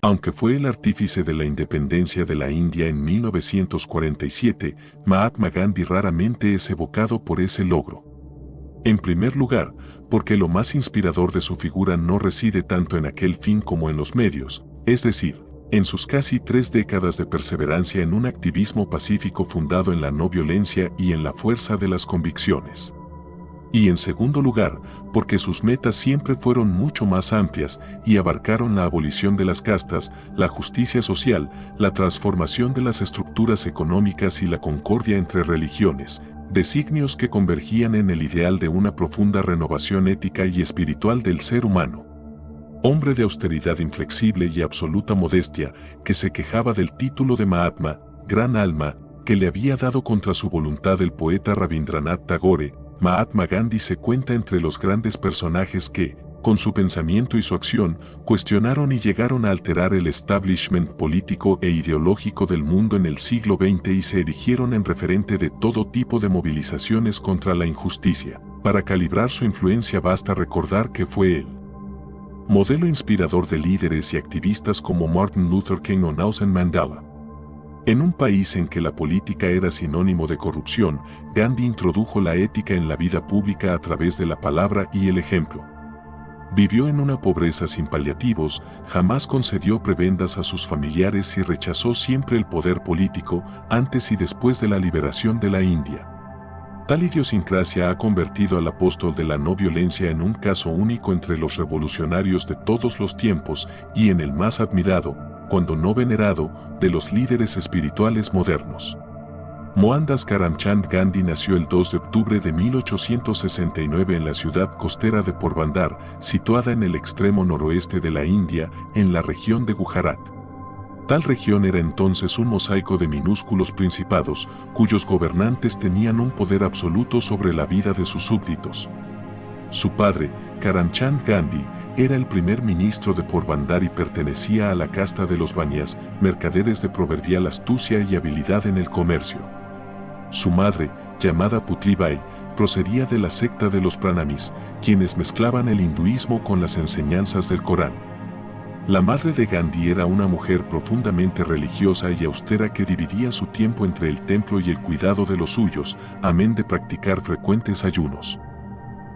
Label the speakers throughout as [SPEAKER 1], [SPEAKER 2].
[SPEAKER 1] Aunque fue el artífice de la independencia de la India en 1947, Mahatma Gandhi raramente es evocado por ese logro. En primer lugar, porque lo más inspirador de su figura no reside tanto en aquel fin como en los medios, es decir, en sus casi 3 décadas de perseverancia en un activismo pacífico fundado en la no violencia y en la fuerza de las convicciones. Y en segundo lugar, porque sus metas siempre fueron mucho más amplias y abarcaron la abolición de las castas, la justicia social, la transformación de las estructuras económicas y la concordia entre religiones, designios que convergían en el ideal de una profunda renovación ética y espiritual del ser humano. Hombre de austeridad inflexible y absoluta modestia, que se quejaba del título de Mahatma, gran alma, que le había dado contra su voluntad el poeta Rabindranath Tagore, Mahatma Gandhi se cuenta entre los grandes personajes que, con su pensamiento y su acción, cuestionaron y llegaron a alterar el establishment político e ideológico del mundo en el siglo XX y se erigieron en referente de todo tipo de movilizaciones contra la injusticia. Para calibrar su influencia basta recordar que fue él modelo inspirador de líderes y activistas como Martin Luther King o Nelson Mandela. En un país en que la política era sinónimo de corrupción, Gandhi introdujo la ética en la vida pública a través de la palabra y el ejemplo. Vivió en una pobreza sin paliativos, jamás concedió prebendas a sus familiares y rechazó siempre el poder político antes y después de la liberación de la India. Tal idiosincrasia ha convertido al apóstol de la no violencia en un caso único entre los revolucionarios de todos los tiempos y en el más admirado, cuando no venerado, de los líderes espirituales modernos. Mohandas Karamchand Gandhi nació el 2 de octubre de 1869 en la ciudad costera de Porbandar, situada en el extremo noroeste de la India, en la región de Gujarat. Tal región era entonces un mosaico de minúsculos principados, cuyos gobernantes tenían un poder absoluto sobre la vida de sus súbditos. Su padre, Karamchand Gandhi, era el primer ministro de Porbandar y pertenecía a la casta de los banias, mercaderes de proverbial astucia y habilidad en el comercio. Su madre, llamada Putribai, procedía de la secta de los Pranamis, quienes mezclaban el hinduismo con las enseñanzas del Corán. La madre de Gandhi era una mujer profundamente religiosa y austera que dividía su tiempo entre el templo y el cuidado de los suyos, amén de practicar frecuentes ayunos.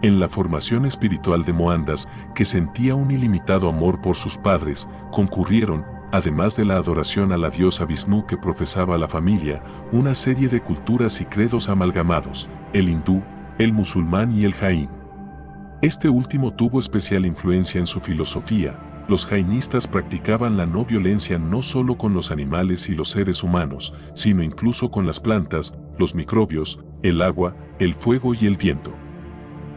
[SPEAKER 1] En la formación espiritual de Mohandas, que sentía un ilimitado amor por sus padres, concurrieron, además de la adoración a la diosa Vishnu que profesaba la familia, una serie de culturas y credos amalgamados, el hindú, el musulmán y el jain. Este último tuvo especial influencia en su filosofía. Los jainistas practicaban la no violencia no solo con los animales y los seres humanos, sino incluso con las plantas, los microbios, el agua, el fuego y el viento.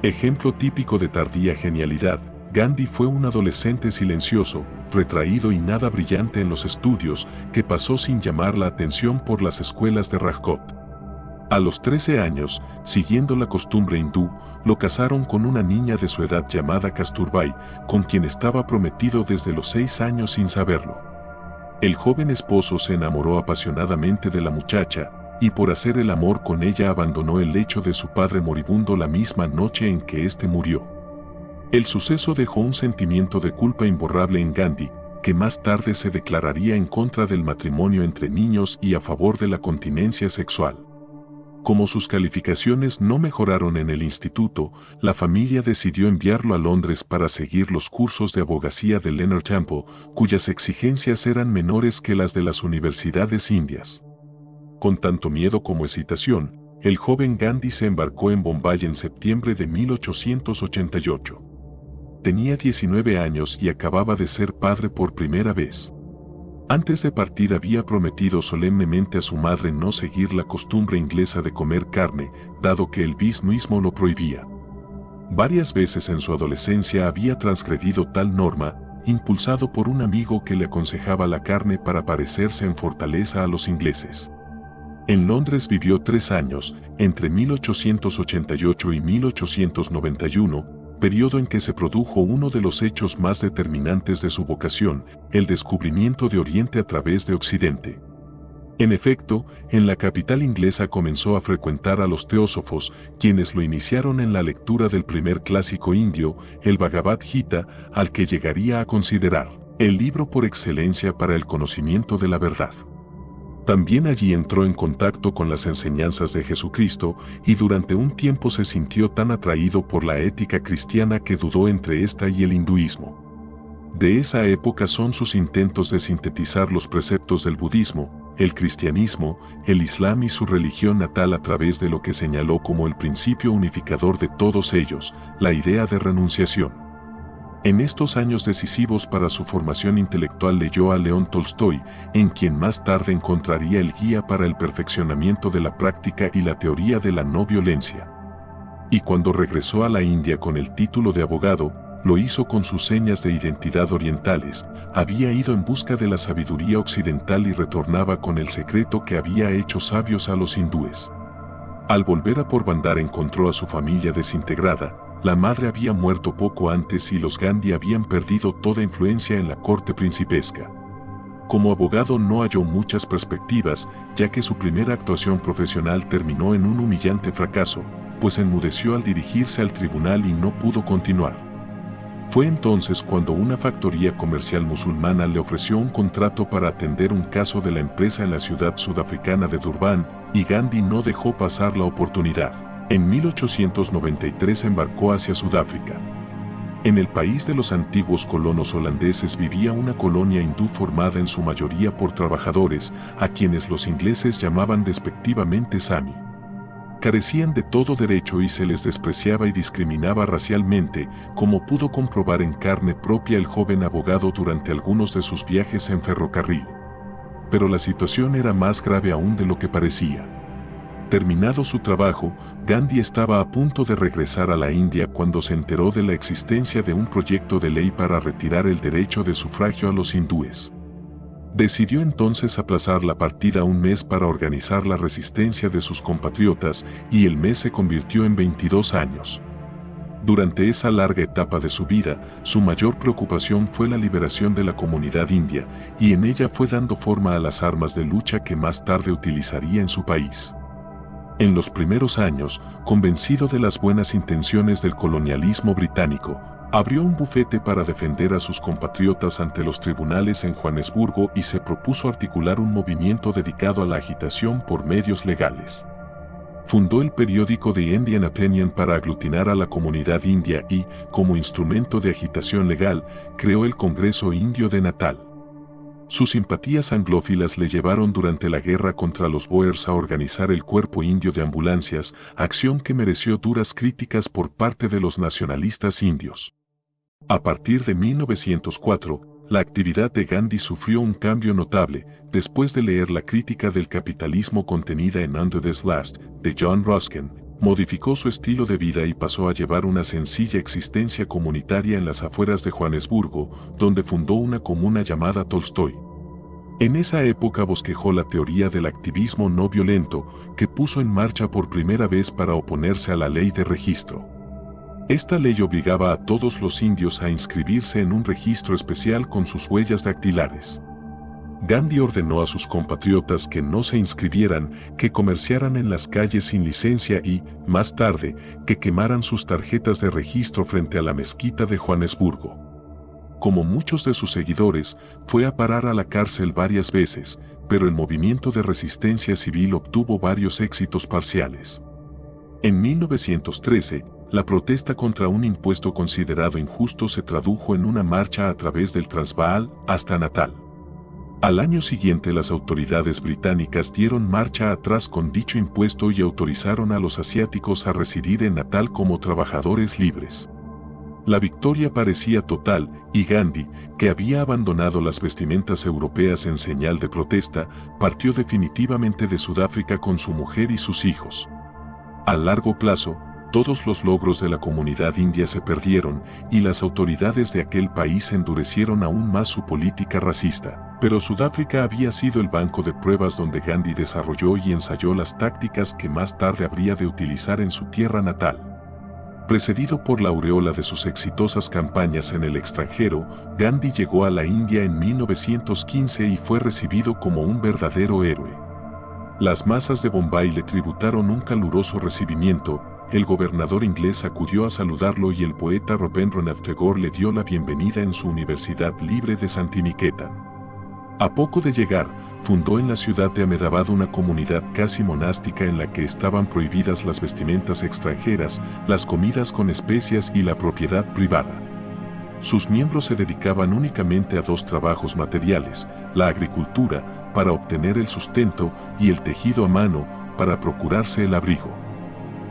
[SPEAKER 1] Ejemplo típico de tardía genialidad, Gandhi fue un adolescente silencioso, retraído y nada brillante en los estudios, que pasó sin llamar la atención por las escuelas de Rajkot. A los 13 años, siguiendo la costumbre hindú, lo casaron con una niña de su edad llamada Kasturbai, con quien estaba prometido desde los 6 años sin saberlo. El joven esposo se enamoró apasionadamente de la muchacha, y por hacer el amor con ella abandonó el lecho de su padre moribundo la misma noche en que éste murió. El suceso dejó un sentimiento de culpa imborrable en Gandhi, que más tarde se declararía en contra del matrimonio entre niños y a favor de la continencia sexual. Como sus calificaciones no mejoraron en el instituto, la familia decidió enviarlo a Londres para seguir los cursos de abogacía de Leonard Temple, cuyas exigencias eran menores que las de las universidades indias. Con tanto miedo como excitación, el joven Gandhi se embarcó en Bombay en septiembre de 1888. Tenía 19 años y acababa de ser padre por primera vez. Antes de partir había prometido solemnemente a su madre no seguir la costumbre inglesa de comer carne, dado que el bisnuismo lo prohibía. Varias veces en su adolescencia había transgredido tal norma, impulsado por un amigo que le aconsejaba la carne para parecerse en fortaleza a los ingleses. En Londres vivió 3 años, entre 1888 y 1891, periodo en que se produjo uno de los hechos más determinantes de su vocación, el descubrimiento de Oriente a través de Occidente. En efecto, en la capital inglesa comenzó a frecuentar a los teósofos, quienes lo iniciaron en la lectura del primer clásico indio, el Bhagavad Gita, al que llegaría a considerar el libro por excelencia para el conocimiento de la verdad. También allí entró en contacto con las enseñanzas de Jesucristo y durante un tiempo se sintió tan atraído por la ética cristiana que dudó entre esta y el hinduismo. De esa época son sus intentos de sintetizar los preceptos del budismo, el cristianismo, el islam y su religión natal a través de lo que señaló como el principio unificador de todos ellos, la idea de renunciación. En estos años decisivos para su formación intelectual leyó a León Tolstoy, en quien más tarde encontraría el guía para el perfeccionamiento de la práctica y la teoría de la no violencia. Y cuando regresó a la India con el título de abogado, lo hizo con sus señas de identidad orientales, había ido en busca de la sabiduría occidental y retornaba con el secreto que había hecho sabios a los hindúes. Al volver a Porbandar encontró a su familia desintegrada. La madre había muerto poco antes y los Gandhi habían perdido toda influencia en la corte principesca. Como abogado no halló muchas perspectivas, ya que su primera actuación profesional terminó en un humillante fracaso, pues enmudeció al dirigirse al tribunal y no pudo continuar. Fue entonces cuando una factoría comercial musulmana le ofreció un contrato para atender un caso de la empresa en la ciudad sudafricana de Durban, y Gandhi no dejó pasar la oportunidad. En 1893 embarcó hacia Sudáfrica. En el país de los antiguos colonos holandeses vivía una colonia hindú formada en su mayoría por trabajadores, a quienes los ingleses llamaban despectivamente Sami. Carecían de todo derecho y se les despreciaba y discriminaba racialmente, como pudo comprobar en carne propia el joven abogado durante algunos de sus viajes en ferrocarril. Pero la situación era más grave aún de lo que parecía. Terminado su trabajo, Gandhi estaba a punto de regresar a la India cuando se enteró de la existencia de un proyecto de ley para retirar el derecho de sufragio a los hindúes. Decidió entonces aplazar la partida un mes para organizar la resistencia de sus compatriotas y el mes se convirtió en 22 años. Durante esa larga etapa de su vida, su mayor preocupación fue la liberación de la comunidad india y en ella fue dando forma a las armas de lucha que más tarde utilizaría en su país. En los primeros años, convencido de las buenas intenciones del colonialismo británico, abrió un bufete para defender a sus compatriotas ante los tribunales en Johannesburgo y se propuso articular un movimiento dedicado a la agitación por medios legales. Fundó el periódico The Indian Opinion para aglutinar a la comunidad india y, como instrumento de agitación legal, creó el Congreso Indio de Natal. Sus simpatías anglófilas le llevaron durante la guerra contra los Boers a organizar el Cuerpo Indio de Ambulancias, acción que mereció duras críticas por parte de los nacionalistas indios. A partir de 1904, la actividad de Gandhi sufrió un cambio notable, después de leer la crítica del capitalismo contenida en Under the Last, de John Ruskin, modificó su estilo de vida y pasó a llevar una sencilla existencia comunitaria en las afueras de Johannesburgo, donde fundó una comuna llamada Tolstoy. En esa época bosquejó la teoría del activismo no violento, que puso en marcha por primera vez para oponerse a la ley de registro. Esta ley obligaba a todos los indios a inscribirse en un registro especial con sus huellas dactilares. Gandhi ordenó a sus compatriotas que no se inscribieran, que comerciaran en las calles sin licencia y, más tarde, que quemaran sus tarjetas de registro frente a la mezquita de Johannesburgo. Como muchos de sus seguidores, fue a parar a la cárcel varias veces, pero el movimiento de resistencia civil obtuvo varios éxitos parciales. En 1913, la protesta contra un impuesto considerado injusto se tradujo en una marcha a través del Transvaal hasta Natal. Al año siguiente las autoridades británicas dieron marcha atrás con dicho impuesto y autorizaron a los asiáticos a residir en Natal como trabajadores libres. La victoria parecía total, y Gandhi, que había abandonado las vestimentas europeas en señal de protesta, partió definitivamente de Sudáfrica con su mujer y sus hijos. A largo plazo, todos los logros de la comunidad india se perdieron y las autoridades de aquel país endurecieron aún más su política racista. Pero Sudáfrica había sido el banco de pruebas donde Gandhi desarrolló y ensayó las tácticas que más tarde habría de utilizar en su tierra natal. Precedido por la aureola de sus exitosas campañas en el extranjero, Gandhi llegó a la India en 1915 y fue recibido como un verdadero héroe. Las masas de Bombay le tributaron un caluroso recibimiento, el gobernador inglés acudió a saludarlo y el poeta Rabindranath Tagore le dio la bienvenida en su Universidad Libre de Santiniketan. A poco de llegar, fundó en la ciudad de Ahmedabad una comunidad casi monástica en la que estaban prohibidas las vestimentas extranjeras, las comidas con especias y la propiedad privada. Sus miembros se dedicaban únicamente a dos trabajos materiales, la agricultura, para obtener el sustento, y el tejido a mano, para procurarse el abrigo.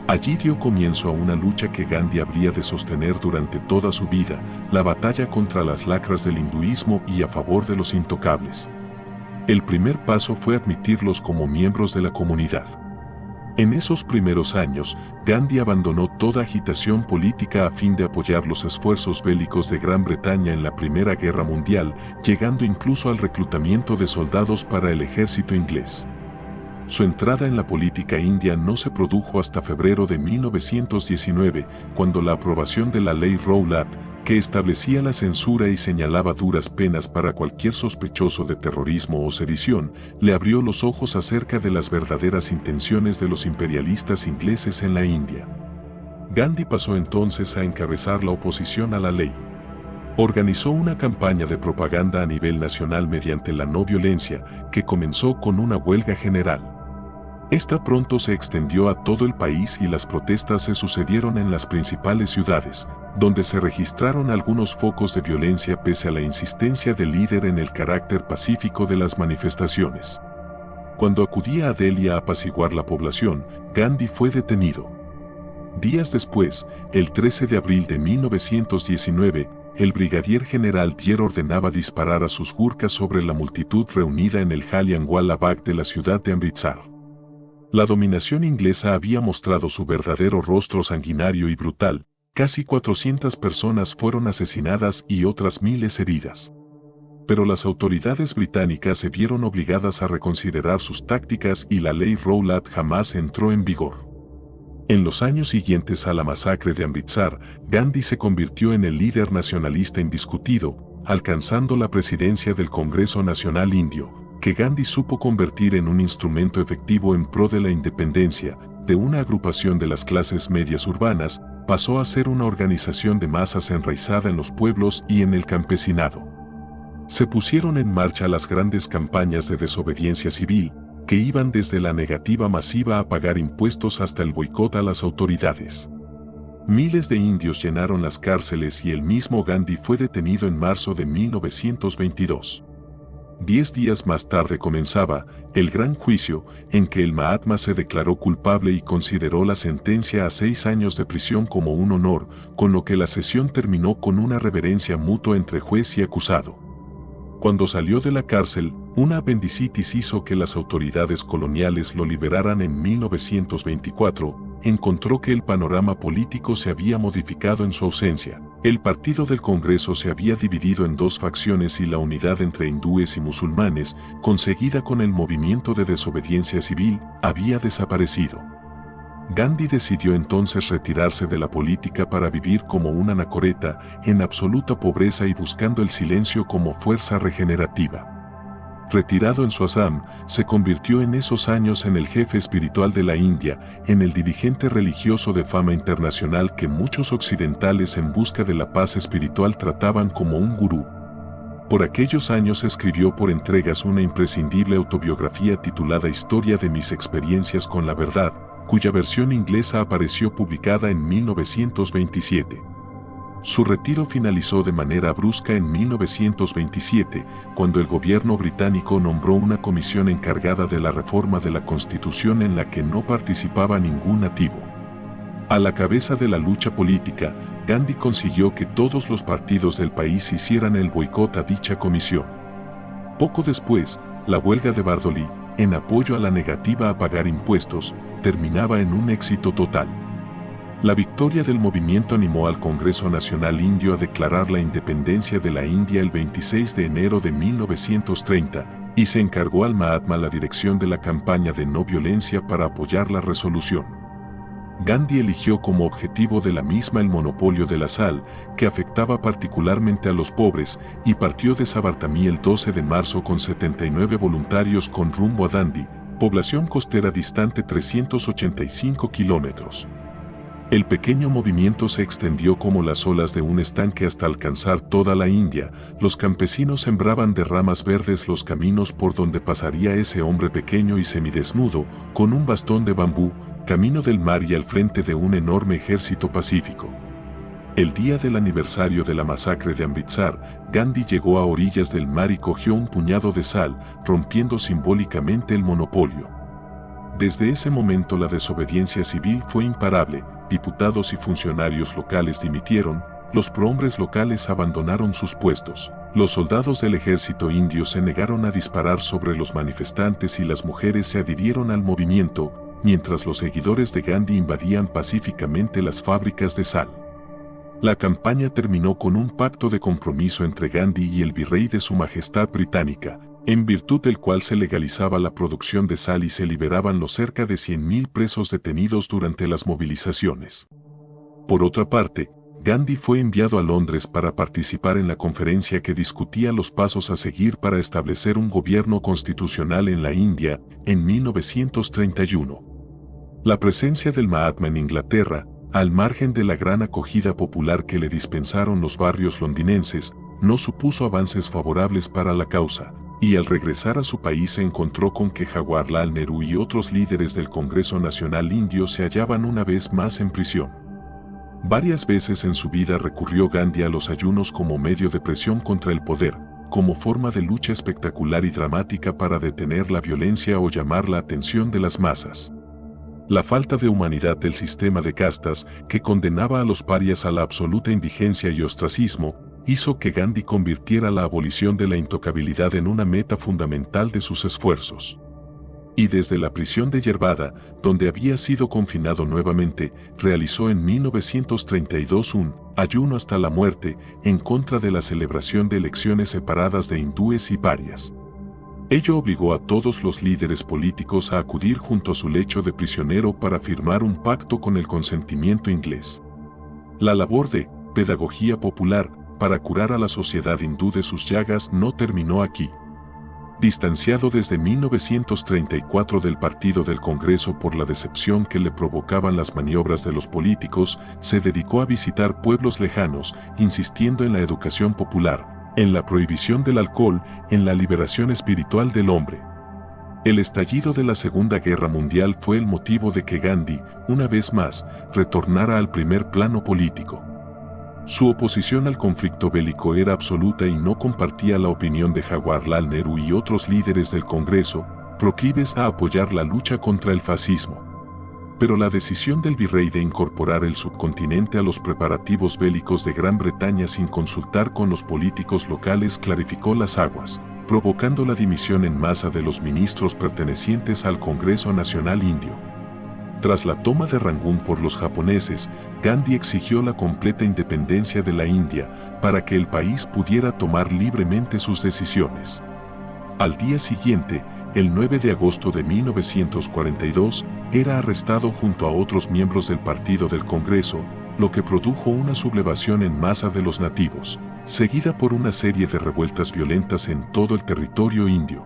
[SPEAKER 1] Allí dio comienzo a una lucha que Gandhi habría de sostener durante toda su vida, la batalla contra las lacras del hinduismo y a favor de los intocables. El primer paso fue admitirlos como miembros de la comunidad. En esos primeros años, Gandhi abandonó toda agitación política a fin de apoyar los esfuerzos bélicos de Gran Bretaña en la Primera Guerra Mundial, llegando incluso al reclutamiento de soldados para el ejército inglés. Su entrada en la política india no se produjo hasta febrero de 1919, cuando la aprobación de la ley Rowlatt, que establecía la censura y señalaba duras penas para cualquier sospechoso de terrorismo o sedición, le abrió los ojos acerca de las verdaderas intenciones de los imperialistas ingleses en la India. Gandhi pasó entonces a encabezar la oposición a la ley. Organizó una campaña de propaganda a nivel nacional mediante la no violencia, que comenzó con una huelga general. Esta pronto se extendió a todo el país y las protestas se sucedieron en las principales ciudades, donde se registraron algunos focos de violencia pese a la insistencia del líder en el carácter pacífico de las manifestaciones. Cuando acudía a Delhi a apaciguar la población, Gandhi fue detenido. Días después, el 13 de abril de 1919, el brigadier general Dyer ordenaba disparar a sus gurkhas sobre la multitud reunida en el Jallianwala Bagh de la ciudad de Amritsar. La dominación inglesa había mostrado su verdadero rostro sanguinario y brutal, casi 400 personas fueron asesinadas y otras miles heridas. Pero las autoridades británicas se vieron obligadas a reconsiderar sus tácticas y la ley Rowlatt jamás entró en vigor. En los años siguientes a la masacre de Amritsar, Gandhi se convirtió en el líder nacionalista indiscutido, alcanzando la presidencia del Congreso Nacional Indio, que Gandhi supo convertir en un instrumento efectivo en pro de la independencia. De una agrupación de las clases medias urbanas, pasó a ser una organización de masas enraizada en los pueblos y en el campesinado. Se pusieron en marcha las grandes campañas de desobediencia civil, que iban desde la negativa masiva a pagar impuestos hasta el boicot a las autoridades. Miles de indios llenaron las cárceles y el mismo Gandhi fue detenido en marzo de 1922. 10 días más tarde comenzaba el gran juicio, en que el Mahatma se declaró culpable y consideró la sentencia a 6 años de prisión como un honor, con lo que la sesión terminó con una reverencia mutua entre juez y acusado. Cuando salió de la cárcel, una apendicitis hizo que las autoridades coloniales lo liberaran en 1924, encontró que el panorama político se había modificado en su ausencia. El partido del Congreso se había dividido en dos facciones y la unidad entre hindúes y musulmanes, conseguida con el movimiento de desobediencia civil, había desaparecido. Gandhi decidió entonces retirarse de la política para vivir como un anacoreta, en absoluta pobreza y buscando el silencio como fuerza regenerativa. Retirado en su Assam, se convirtió en esos años en el jefe espiritual de la India, en el dirigente religioso de fama internacional que muchos occidentales en busca de la paz espiritual trataban como un gurú. Por aquellos años escribió por entregas una imprescindible autobiografía titulada Historia de mis experiencias con la verdad, cuya versión inglesa apareció publicada en 1927. Su retiro finalizó de manera brusca en 1927, cuando el gobierno británico nombró una comisión encargada de la reforma de la Constitución en la que no participaba ningún nativo. A la cabeza de la lucha política, Gandhi consiguió que todos los partidos del país hicieran el boicot a dicha comisión. Poco después, la huelga de Bardoli, en apoyo a la negativa a pagar impuestos, terminaba en un éxito total. La victoria del movimiento animó al Congreso Nacional Indio a declarar la independencia de la India el 26 de enero de 1930 y se encargó al Mahatma la dirección de la campaña de no violencia para apoyar la resolución. Gandhi eligió como objetivo de la misma el monopolio de la sal, que afectaba particularmente a los pobres, y partió de Sabartamí el 12 de marzo con 79 voluntarios con rumbo a Dandi, población costera distante 385 kilómetros. El pequeño movimiento se extendió como las olas de un estanque hasta alcanzar toda la India. Los campesinos sembraban de ramas verdes los caminos por donde pasaría ese hombre pequeño y semidesnudo, con un bastón de bambú, camino del mar y al frente de un enorme ejército pacífico. El día del aniversario de la masacre de Amritsar, Gandhi llegó a orillas del mar y cogió un puñado de sal, rompiendo simbólicamente el monopolio. Desde ese momento la desobediencia civil fue imparable, diputados y funcionarios locales dimitieron, los prohombres locales abandonaron sus puestos, los soldados del ejército indio se negaron a disparar sobre los manifestantes y las mujeres se adhirieron al movimiento, mientras los seguidores de Gandhi invadían pacíficamente las fábricas de sal. La campaña terminó con un pacto de compromiso entre Gandhi y el virrey de Su Majestad Británica, en virtud del cual se legalizaba la producción de sal y se liberaban los cerca de 100.000 presos detenidos durante las movilizaciones. Por otra parte, Gandhi fue enviado a Londres para participar en la conferencia que discutía los pasos a seguir para establecer un gobierno constitucional en la India, en 1931. La presencia del Mahatma en Inglaterra, al margen de la gran acogida popular que le dispensaron los barrios londinenses, no supuso avances favorables para la causa, y al regresar a su país se encontró con que Jawaharlal Nehru y otros líderes del Congreso Nacional Indio se hallaban una vez más en prisión. Varias veces en su vida recurrió Gandhi a los ayunos como medio de presión contra el poder, como forma de lucha espectacular y dramática para detener la violencia o llamar la atención de las masas. La falta de humanidad del sistema de castas, que condenaba a los parias a la absoluta indigencia y ostracismo, hizo que Gandhi convirtiera la abolición de la intocabilidad en una meta fundamental de sus esfuerzos. Y desde la prisión de Yerbada, donde había sido confinado nuevamente, realizó en 1932 un ayuno hasta la muerte en contra de la celebración de elecciones separadas de hindúes y parias. Ello obligó a todos los líderes políticos a acudir junto a su lecho de prisionero para firmar un pacto con el consentimiento inglés. La labor de pedagogía popular para curar a la sociedad hindú de sus llagas no terminó aquí. Distanciado desde 1934 del partido del Congreso por la decepción que le provocaban las maniobras de los políticos, se dedicó a visitar pueblos lejanos, insistiendo en la educación popular, en la prohibición del alcohol, en la liberación espiritual del hombre. El estallido de la Segunda Guerra Mundial fue el motivo de que Gandhi, una vez más, retornara al primer plano político. Su oposición al conflicto bélico era absoluta y no compartía la opinión de Jawaharlal Nehru y otros líderes del Congreso, proclives a apoyar la lucha contra el fascismo. Pero la decisión del virrey de incorporar el subcontinente a los preparativos bélicos de Gran Bretaña sin consultar con los políticos locales clarificó las aguas, provocando la dimisión en masa de los ministros pertenecientes al Congreso Nacional Indio. Tras la toma de Rangún por los japoneses, Gandhi exigió la completa independencia de la India para que el país pudiera tomar libremente sus decisiones. Al día siguiente, el 9 de agosto de 1942, era arrestado junto a otros miembros del Partido del Congreso, lo que produjo una sublevación en masa de los nativos, seguida por una serie de revueltas violentas en todo el territorio indio.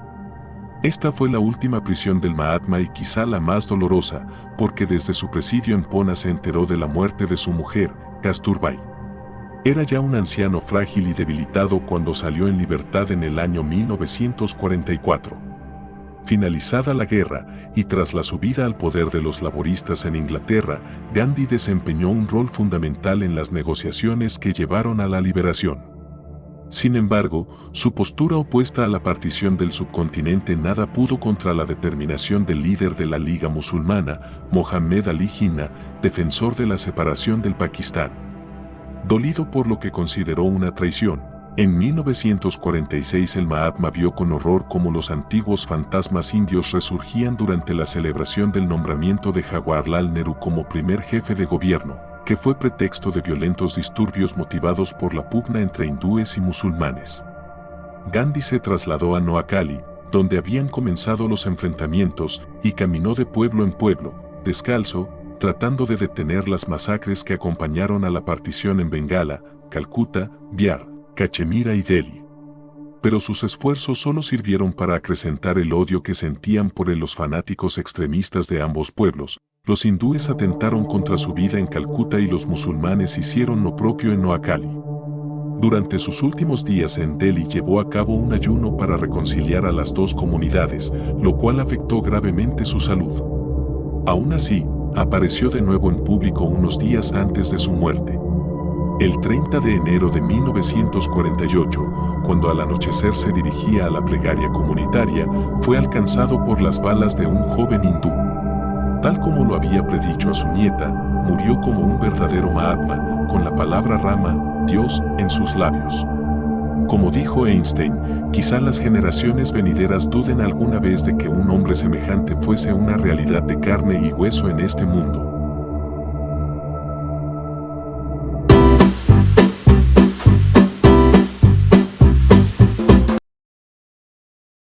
[SPEAKER 1] Esta fue la última prisión del Mahatma y quizá la más dolorosa, porque desde su presidio en Puna se enteró de la muerte de su mujer, Kasturbai. Era ya un anciano frágil y debilitado cuando salió en libertad en el año 1944. Finalizada la guerra, y tras la subida al poder de los laboristas en Inglaterra, Gandhi desempeñó un rol fundamental en las negociaciones que llevaron a la liberación. Sin embargo, su postura opuesta a la partición del subcontinente nada pudo contra la determinación del líder de la Liga Musulmana, Mohammed Ali Jinnah, defensor de la separación del Pakistán. Dolido por lo que consideró una traición, en 1946 el Mahatma vio con horror cómo los antiguos fantasmas indios resurgían durante la celebración del nombramiento de Jawaharlal Nehru como primer jefe de gobierno, que fue pretexto de violentos disturbios motivados por la pugna entre hindúes y musulmanes. Gandhi se trasladó a Noakhali, donde habían comenzado los enfrentamientos, y caminó de pueblo en pueblo, descalzo, tratando de detener las masacres que acompañaron a la partición en Bengala, Calcuta, Bihar, Cachemira y Delhi. Pero sus esfuerzos solo sirvieron para acrecentar el odio que sentían por los fanáticos extremistas de ambos pueblos, Los hindúes atentaron contra su vida en Calcuta y los musulmanes hicieron lo propio en Noakhali. Durante sus últimos días en Delhi llevó a cabo un ayuno para reconciliar a las dos comunidades, lo cual afectó gravemente su salud. Aún así, apareció de nuevo en público unos días antes de su muerte. El 30 de enero de 1948, cuando al anochecer se dirigía a la plegaria comunitaria, fue alcanzado por las balas de un joven hindú. Tal como lo había predicho a su nieta, murió como un verdadero Mahatma, con la palabra Rama, Dios, en sus labios. Como dijo Einstein, quizá las generaciones venideras duden alguna vez de que un hombre semejante fuese una realidad de carne y hueso en este mundo.